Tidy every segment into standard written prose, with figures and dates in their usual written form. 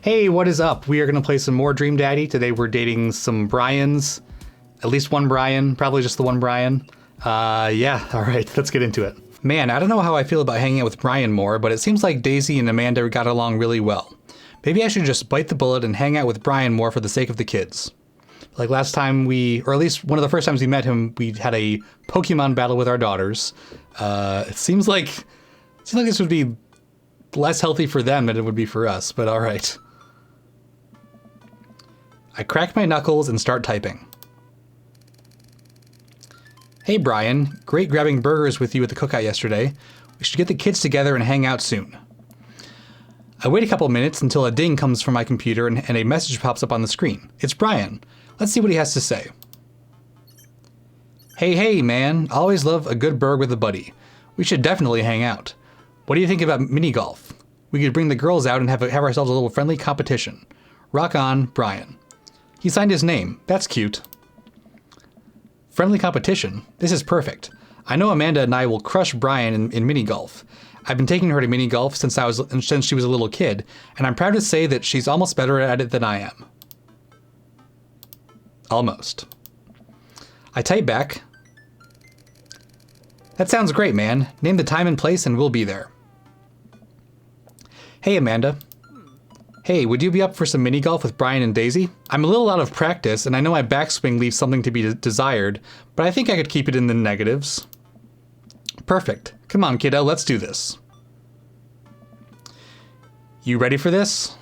Hey, what is up? We are going to play some more Dream Daddy. Today we're dating some Brians. At least one Brian, probably just the one Brian. Yeah, alright, let's get into it. Man, I don't know how I feel about hanging out with Brian more, but it seems like Daisy and Amanda got along really well. Maybe I should just bite the bullet and hang out with Brian more for the sake of the kids. Like last time or at least one of the first times we met him, we had a Pokemon battle with our daughters. It seems like this would be less healthy for them than it would be for us, but alright. I crack my knuckles and start typing. Hey Brian, great grabbing burgers with you at the cookout yesterday. We should get the kids together and hang out soon. I wait a couple minutes until a ding comes from my computer and a message pops up on the screen. It's Brian. Let's see what he has to say. Hey man, always love a good burg with a buddy. We should definitely hang out. What do you think about mini golf? We could bring the girls out and have ourselves a little friendly competition. Rock on, Brian. He signed his name. That's cute. Friendly competition? This is perfect. I know Amanda and I will crush Brian in mini golf. I've been taking her to mini golf since she was a little kid, and I'm proud to say that she's almost better at it than I am. Almost. I type back. That sounds great, man. Name the time and place and we'll be there. Hey, Amanda. Hey, would you be up for some mini golf with Brian and Daisy? I'm a little out of practice, and I know my backswing leaves something to be desired, but I think I could keep it in the negatives. Perfect. Come on, kiddo, let's do this. You ready for this?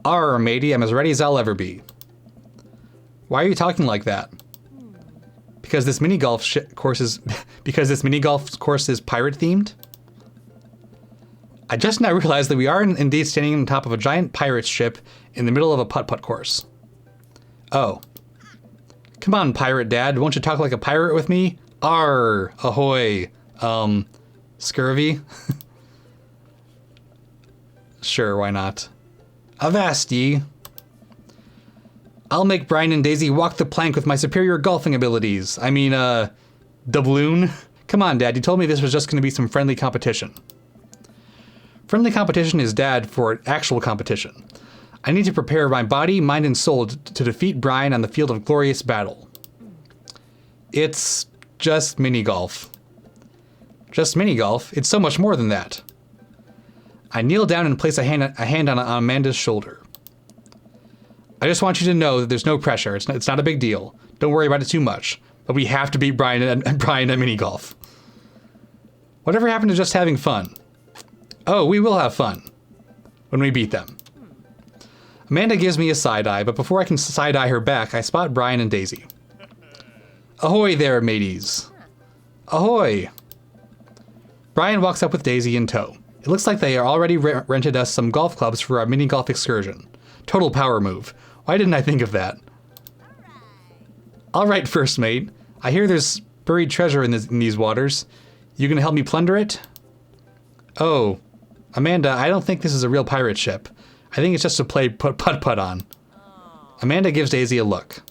Arr, matey, I'm as ready as I'll ever be. Why are you talking like that? Because this mini golf course is pirate themed? I just now realized that we are indeed standing on top of a giant pirate ship in the middle of a putt-putt course. Oh. Come on, pirate dad, won't you talk like a pirate with me? Arr, ahoy, scurvy? Sure, why not? Avast ye. I'll make Brian and Daisy walk the plank with my superior golfing abilities. I mean, doubloon? Come on, Dad, you told me this was just gonna be some friendly competition. Friendly competition is dad for actual competition. I need to prepare my body, mind, and soul to defeat Brian on the field of glorious battle. It's just mini golf. Just mini golf? It's so much more than that. I kneel down and place a hand on Amanda's shoulder. I just want you to know that there's no pressure. It's not a big deal. Don't worry about it too much. But we have to beat Brian at mini golf. Whatever happened to just having fun? Oh, we will have fun when we beat them. Amanda gives me a side eye, but before I can side eye her back, I spot Brian and Daisy. Ahoy there, mateys. Ahoy. Brian walks up with Daisy in tow. It looks like they already rented us some golf clubs for our mini golf excursion. Total power move. Why didn't I think of that? All right, first mate. I hear there's buried treasure in these waters. You gonna help me plunder it? Oh, Amanda, I don't think this is a real pirate ship. I think it's just to play putt-putt on. Amanda gives Daisy a look.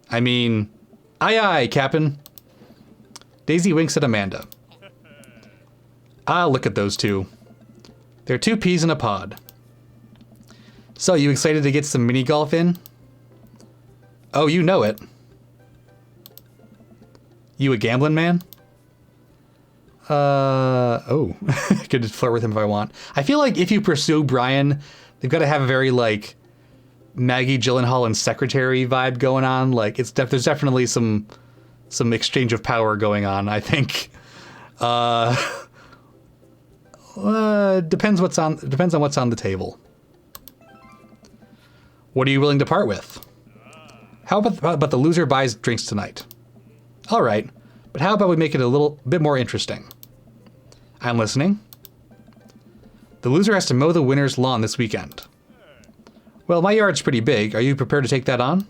I mean, aye, Captain. Daisy winks at Amanda. Ah, look at those two. They're two peas in a pod. So, you excited to get some mini golf in? Oh, you know it. You a gambling man? Oh. I could just flirt with him if I want. I feel like if you pursue Brian, they've got to have a very, like, Maggie Gyllenhaal and secretary vibe going on. Like, there's definitely some exchange of power going on, I think. Depends on what's on the table. What are you willing to part with? How about the loser buys drinks tonight? All right, but how about we make it a little bit more interesting? I'm listening. The loser has to mow the winner's lawn this weekend. Well, my yard's pretty big. Are you prepared to take that on?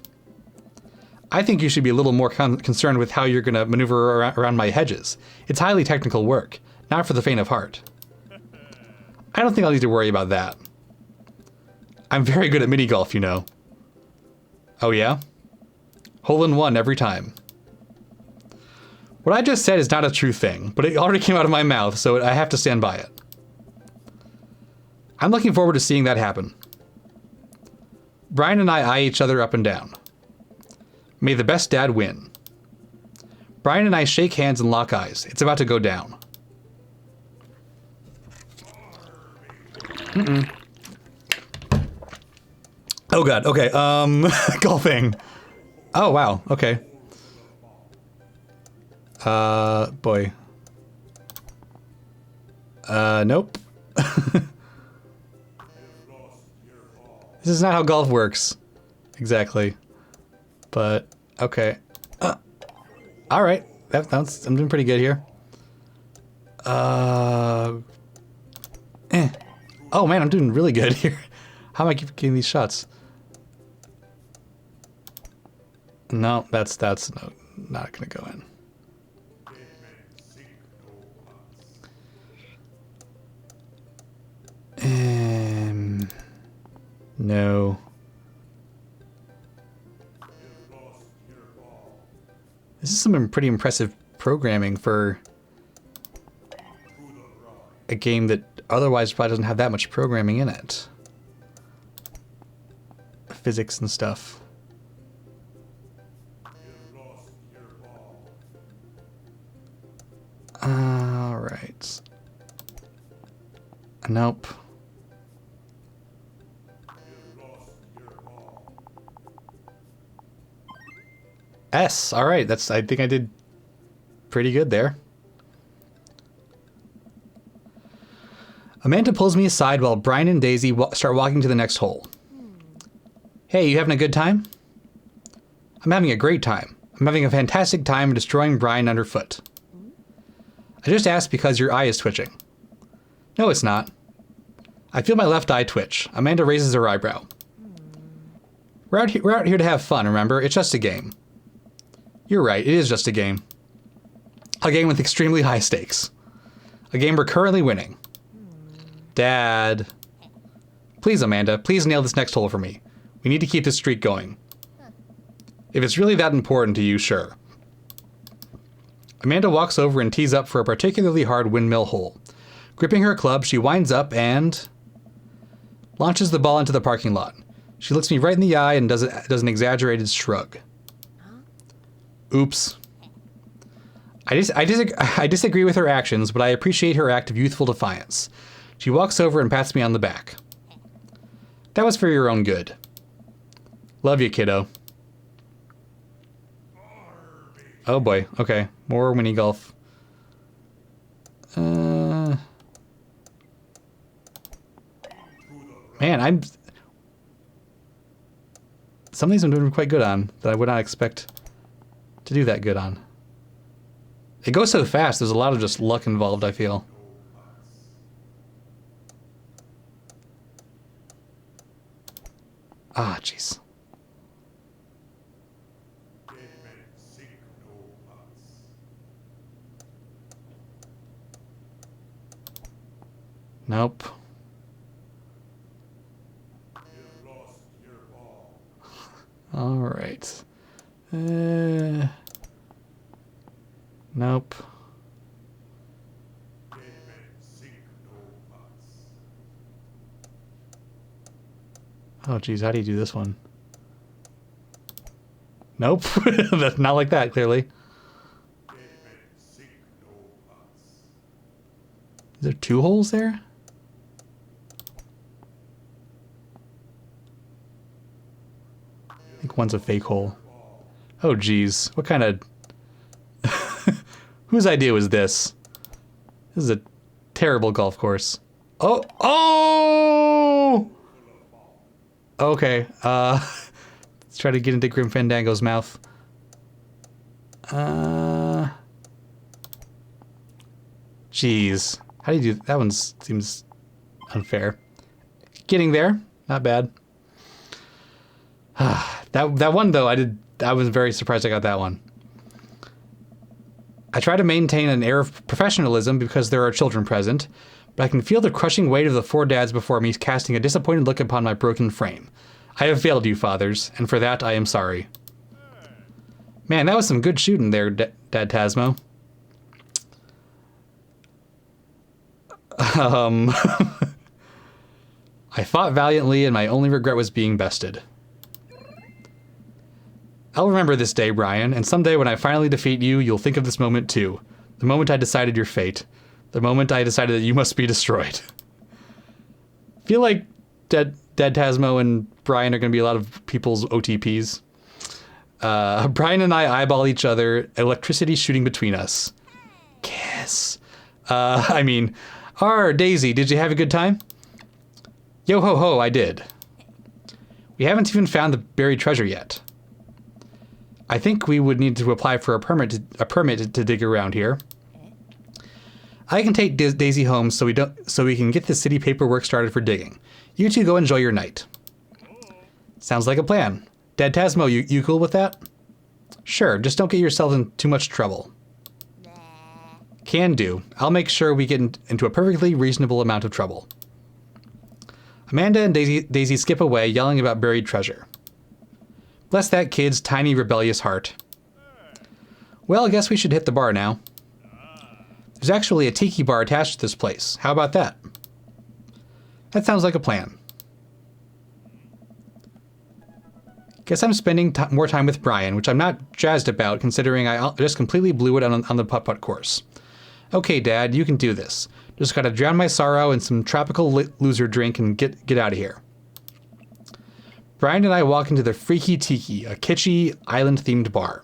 I think you should be a little more concerned with how you're going to maneuver around my hedges. It's highly technical work, not for the faint of heart. I don't think I'll need to worry about that. I'm very good at mini golf, you know. Oh yeah? Hole in one every time. What I just said is not a true thing, but it already came out of my mouth, so I have to stand by it. I'm looking forward to seeing that happen. Brian and I eye each other up and down. May the best dad win. Brian and I shake hands and lock eyes. It's about to go down. Oh god, okay, golfing. Oh wow, okay. Boy. Nope. This is not how golf works. Exactly. But, okay. Alright. I'm doing pretty good here. Oh man, I'm doing really good here. How am I keep getting these shots? No, that's no, not gonna go in. No. This is some pretty impressive programming for a game that otherwise probably doesn't have that much programming in it. Physics and stuff. Alright. Nope. S. All right. I think I did pretty good there. Amanda pulls me aside while Brian and Daisy start walking to the next hole. Hey, you having a good time? I'm having a great time. I'm having a fantastic time destroying Brian underfoot. I just asked because your eye is twitching. No, it's not. I feel my left eye twitch. Amanda raises her eyebrow. We're out here to have fun, remember? It's just a game. You're right, it is just a game. A game with extremely high stakes. A game we're currently winning. Dad. Please, Amanda, please nail this next hole for me. We need to keep this streak going. If it's really that important to you, sure. Amanda walks over and tees up for a particularly hard windmill hole. Gripping her club, she winds up and launches the ball into the parking lot. She looks me right in the eye and does an exaggerated shrug. Oops. I disagree with her actions, but I appreciate her act of youthful defiance. She walks over and pats me on the back. That was for your own good. Love you, kiddo. Oh boy, okay. More mini golf. Man, some of these I'm doing quite good on that I would not expect to do that good on. It goes so fast, there's a lot of just luck involved, I feel. Ah, jeez. Nope. All right. Nope. Oh, geez, how do you do this one? Nope. That's not like that, clearly. Is there two holes there? I think one's a fake hole. Oh, geez. What kind of... Whose idea was this? This is a terrible golf course. Oh! Oh! Okay. Let's try to get into Grim Fandango's mouth. Jeez. How do you do... That one seems unfair. Getting there. Not bad. That one, though, I was very surprised I got that one. I try to maintain an air of professionalism because there are children present, but I can feel the crushing weight of the four dads before me casting a disappointed look upon my broken frame. I have failed you, fathers, and for that I am sorry. Man, that was some good shooting there, Dadtasmo. I fought valiantly, and my only regret was being bested. I'll remember this day, Brian, and someday when I finally defeat you, you'll think of this moment too. The moment I decided your fate. The moment I decided that you must be destroyed. I feel like Dadtasmo and Brian are going to be a lot of people's OTPs. Brian and I eyeball each other, electricity shooting between us. Kiss. Daisy, did you have a good time? Yo ho ho, I did. We haven't even found the buried treasure yet. I think we would need to apply for a permit to dig around here. I can take Daisy home so we can get the city paperwork started for digging. You two go enjoy your night. Sounds like a plan. Dadtasmo, you cool with that? Sure, just don't get yourself in too much trouble. Can do. I'll make sure we get into a perfectly reasonable amount of trouble. Amanda and Daisy skip away, yelling about buried treasure. Bless that kid's tiny rebellious heart. Well, I guess we should hit the bar now. There's actually a tiki bar attached to this place. How about that? That sounds like a plan. Guess I'm spending more time with Brian, which I'm not jazzed about considering I just completely blew it on the putt-putt course. Okay, Dad, you can do this. Just gotta drown my sorrow in some tropical loser drink and get out of here. Brian and I walk into the Freaky Tiki, a kitschy, island-themed bar.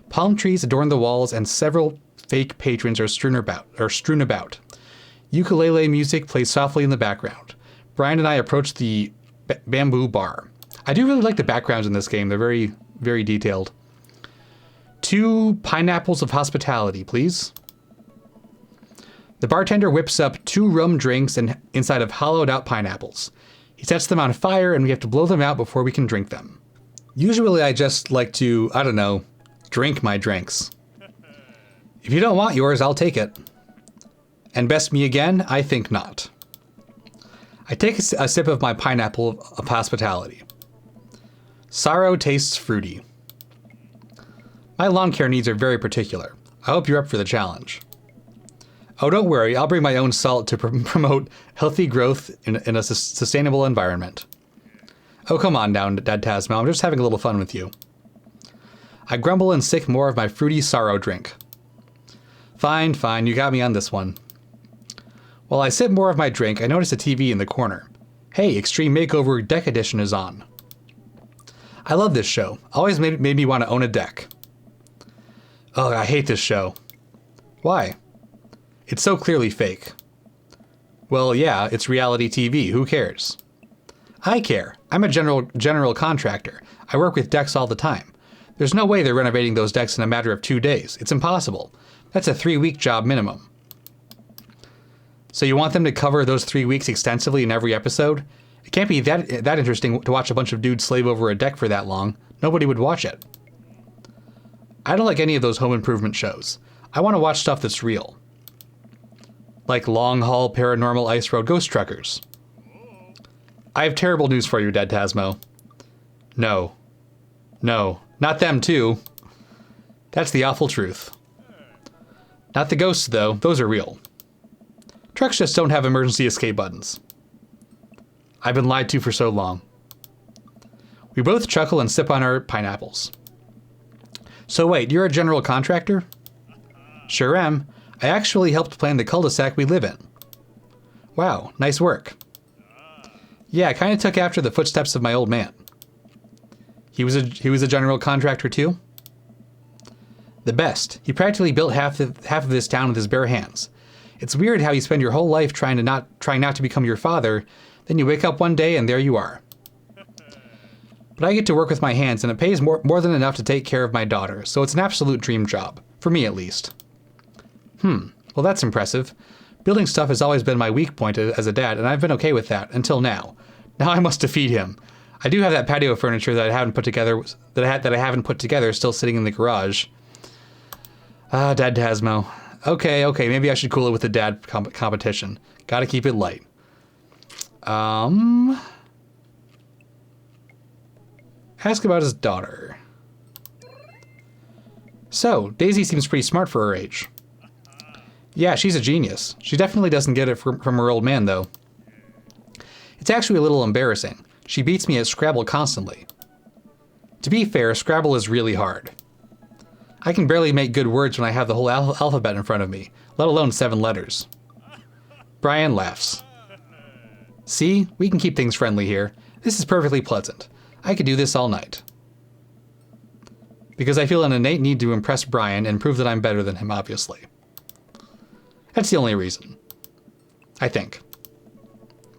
Palm trees adorn the walls, and several fake patrons are strewn about. Ukulele music plays softly in the background. Brian and I approach the bamboo bar. I do really like the backgrounds in this game. They're very, very detailed. 2 pineapples of hospitality, please. The bartender whips up 2 rum drinks inside of hollowed-out pineapples. He sets them on fire, and we have to blow them out before we can drink them. Usually I just like to, I don't know, drink my drinks. If you don't want yours, I'll take it. And best me again? I think not. I take a sip of my pineapple of hospitality. Sorrow tastes fruity. My lawn care needs are very particular. I hope you're up for the challenge. Oh, don't worry, I'll bring my own salt to promote healthy growth in a sustainable environment. Oh, come on down, Dadtasmo, I'm just having a little fun with you. I grumble and sick more of my fruity sorrow drink. Fine, you got me on this one. While I sip more of my drink, I notice a TV in the corner. Hey, Extreme Makeover Deck Edition is on. I love this show. Always made me want to own a deck. Oh, I hate this show. Why? It's so clearly fake. Well, yeah, it's reality TV. Who cares? I care. I'm a general contractor. I work with decks all the time. There's no way they're renovating those decks in a matter of 2 days. It's impossible. That's a 3-week job minimum. So you want them to cover those 3 weeks extensively in every episode? It can't be that interesting to watch a bunch of dudes slave over a deck for that long. Nobody would watch it. I don't like any of those home improvement shows. I want to watch stuff that's real. Like Long Haul Paranormal Ice Road Ghost Truckers. I have terrible news for you, Dadtasmo. No, not them too. That's the awful truth. Not the ghosts, though. Those are real. Trucks just don't have emergency escape buttons. I've been lied to for so long. We both chuckle and sip on our pineapples. So wait, you're a general contractor? Sure am. I actually helped plan the cul-de-sac we live in. Wow, nice work. Yeah, I kind of took after the footsteps of my old man. He was a general contractor too? The best. He practically built half of this town with his bare hands. It's weird how you spend your whole life trying not to become your father, then you wake up one day and there you are. But I get to work with my hands and it pays more than enough to take care of my daughter, so it's an absolute dream job. For me at least. Well, that's impressive. Building stuff has always been my weak point as a dad, and I've been okay with that, until now. Now I must defeat him. I do have that patio furniture that I haven't put together, still sitting in the garage. Dadtasmo. Okay, maybe I should cool it with the dad competition. Gotta keep it light. Ask about his daughter. So, Daisy seems pretty smart for her age. Yeah, she's a genius. She definitely doesn't get it from her old man, though. It's actually a little embarrassing. She beats me at Scrabble constantly. To be fair, Scrabble is really hard. I can barely make good words when I have the whole alphabet in front of me, let alone 7 letters. Brian laughs. See, we can keep things friendly here. This is perfectly pleasant. I could do this all night. Because I feel an innate need to impress Brian and prove that I'm better than him, obviously. That's the only reason. I think.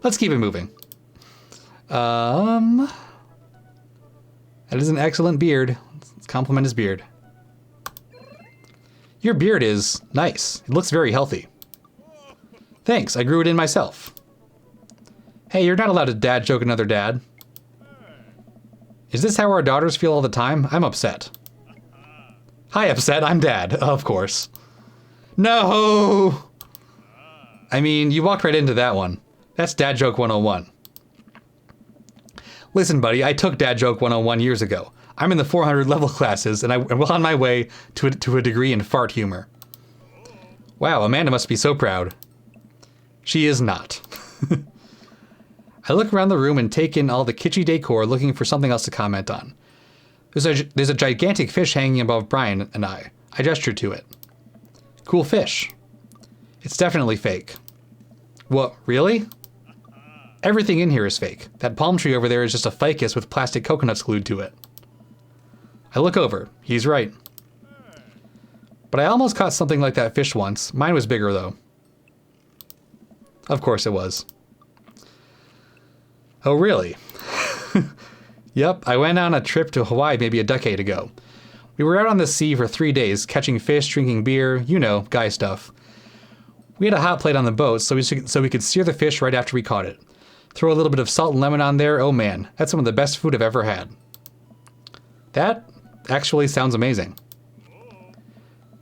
Let's keep it moving. That is an excellent beard. Let's compliment his beard. Your beard is nice. It looks very healthy. Thanks, I grew it in myself. Hey, you're not allowed to dad joke another dad. Is this how our daughters feel all the time? I'm upset. Hi, upset. I'm dad, of course. No! I mean, you walked right into that one. That's Dad Joke 101. Listen, buddy, I took Dad Joke 101 years ago. I'm in the 400 level classes, and I'm well on my way to a degree in fart humor. Wow, Amanda must be so proud. She is not. I look around the room and take in all the kitschy decor, looking for something else to comment on. There's a gigantic fish hanging above Brian and I. I gesture to it. Cool fish. It's definitely fake. What, really? Everything in here is fake. That palm tree over there is just a ficus with plastic coconuts glued to it. I look over. He's right. But I almost caught something like that fish once. Mine was bigger, though. Of course it was. Oh, really? Yep, I went on a trip to Hawaii maybe a decade ago. We were out on the sea for 3 days, catching fish, drinking beer, you know, guy stuff. We had a hot plate on the boat so we could sear the fish right after we caught it. Throw a little bit of salt and lemon on there, oh man, that's some of the best food I've ever had. That actually sounds amazing.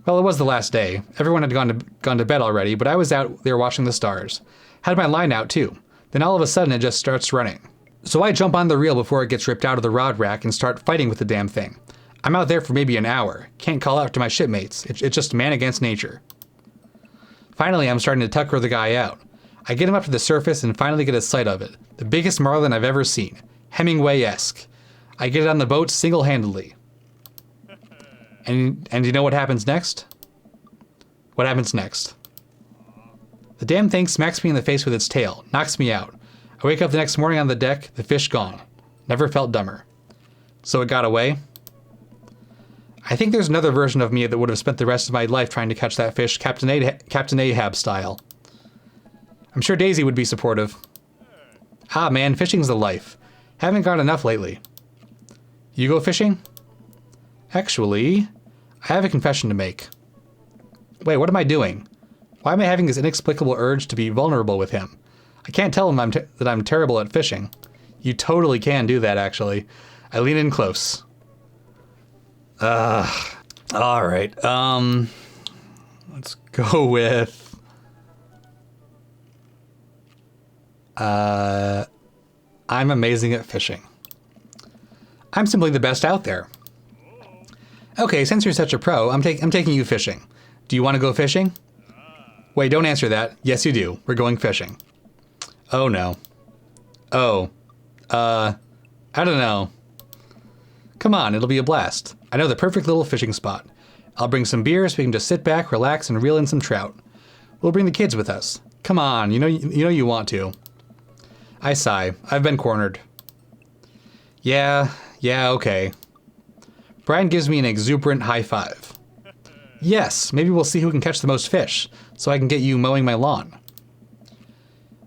Well, it was the last day. Everyone had gone to bed already, but I was out there watching the stars. Had my line out too. Then all of a sudden it just starts running. So I jump on the reel before it gets ripped out of the rod rack and start fighting with the damn thing. I'm out there for maybe an hour. Can't call out to my shipmates. It's just man against nature. Finally, I'm starting to tucker the guy out. I get him up to the surface and finally get a sight of it. The biggest marlin I've ever seen. Hemingway-esque. I get it on the boat single-handedly. And you know what happens next? What happens next? The damn thing smacks me in the face with its tail, knocks me out. I wake up the next morning on the deck, the fish gone. Never felt dumber. So it got away? I think there's another version of me that would have spent the rest of my life trying to catch that fish, Captain Ahab style. I'm sure Daisy would be supportive. Ah man, fishing's the life. Haven't got enough lately. You go fishing? Actually, I have a confession to make. Wait, what am I doing? Why am I having this inexplicable urge to be vulnerable with him? I can't tell him that I'm terrible at fishing. You totally can do that, actually. I lean in close. Alright, let's go with... I'm amazing at fishing. I'm simply the best out there. Okay, since you're such a pro, I'm taking you fishing. Do you want to go fishing? Wait, don't answer that. Yes, you do. We're going fishing. Oh, no. Oh. I don't know. Come on, it'll be a blast. I know the perfect little fishing spot. I'll bring some beer so we can just sit back, relax, and reel in some trout. We'll bring the kids with us. Come on, you know you want to. I sigh. I've been cornered. Yeah, okay. Brian gives me an exuberant high five. Yes, maybe we'll see who can catch the most fish, so I can get you mowing my lawn.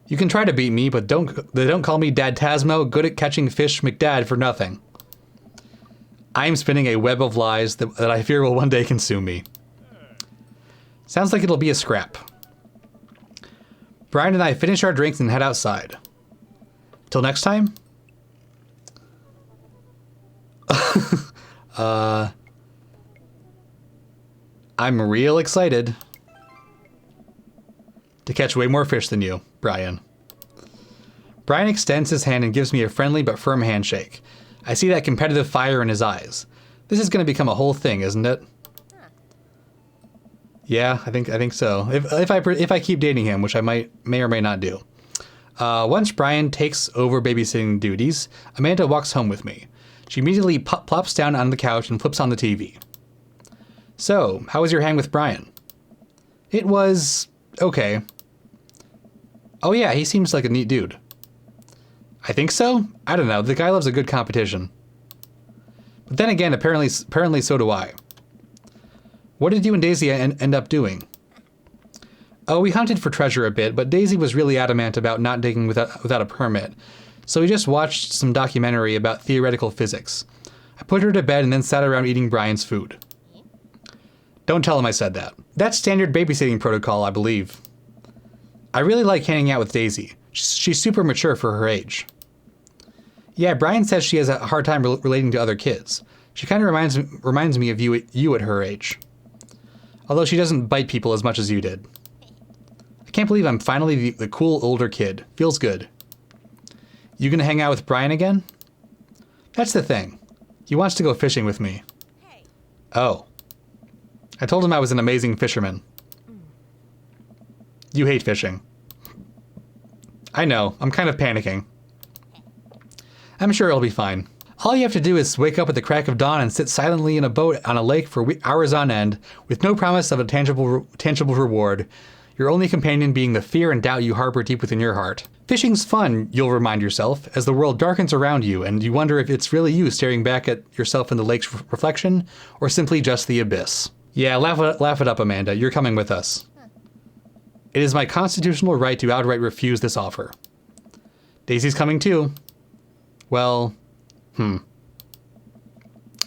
You can try to beat me, but they don't call me Dadtasmo, good at catching fish McDad for nothing. I am spinning a web of lies that I fear will one day consume me. Sounds like it'll be a scrap. Brian and I finish our drinks and head outside. Till next time? I'm real excited to catch way more fish than you, Brian. Brian extends his hand and gives me a friendly but firm handshake. I see that competitive fire in his eyes. This is going to become a whole thing, isn't it? Yeah, I think so. If I keep dating him, which I may or may not do. Once Brian takes over babysitting duties, Amanda walks home with me. She immediately plops down on the couch and flips on the TV. So, how was your hang with Brian? It was okay. Oh yeah, he seems like a neat dude. I think so? I don't know, the guy loves a good competition. But then again, apparently so do I. What did you and Daisy end up doing? Oh, we hunted for treasure a bit, but Daisy was really adamant about not digging without a permit. So we just watched some documentary about theoretical physics. I put her to bed and then sat around eating Brian's food. Don't tell him I said that. That's standard babysitting protocol, I believe. I really like hanging out with Daisy. She's super mature for her age. Yeah, Brian says she has a hard time relating to other kids. She kind of reminds me of you at her age. Although she doesn't bite people as much as you did. I can't believe I'm finally the cool older kid. Feels good. You gonna hang out with Brian again? That's the thing. He wants to go fishing with me. Oh. I told him I was an amazing fisherman. You hate fishing. I know, I'm kind of panicking. I'm sure it'll be fine. All you have to do is wake up at the crack of dawn and sit silently in a boat on a lake for hours on end, with no promise of a tangible reward, your only companion being the fear and doubt you harbor deep within your heart. Fishing's fun, you'll remind yourself, as the world darkens around you and you wonder if it's really you staring back at yourself in the lake's reflection, or simply just the abyss. Yeah, laugh it up, Amanda. You're coming with us. It is my constitutional right to outright refuse this offer. Daisy's coming too. Well, I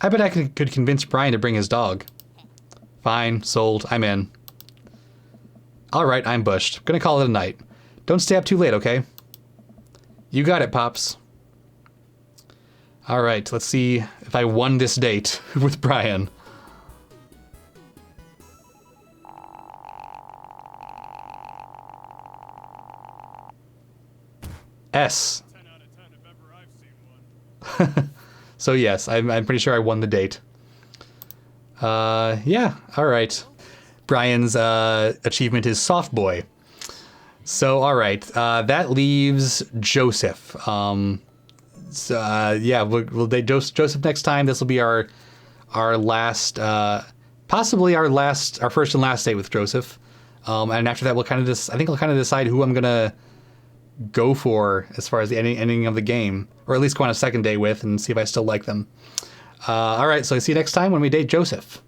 bet I could convince Brian to bring his dog. Fine, sold, I'm in. Alright, I'm bushed. Gonna call it a night. Don't stay up too late, okay? You got it, Pops. Alright, let's see if I won this date with Brian. S. 10 out of 10 if ever I've seen one. So yes, I'm pretty sure I won the date. Yeah, alright. Brian's achievement is soft boy. So alright, that leaves Joseph. Yeah, we'll date Joseph next time. This will be our last, possibly our first and last date with Joseph. And after that, I think we'll kind of decide who I'm gonna go for as far as the ending of the game, or at least go on a second date with and see if I still like them. All right, so I see you next time when we date Joseph.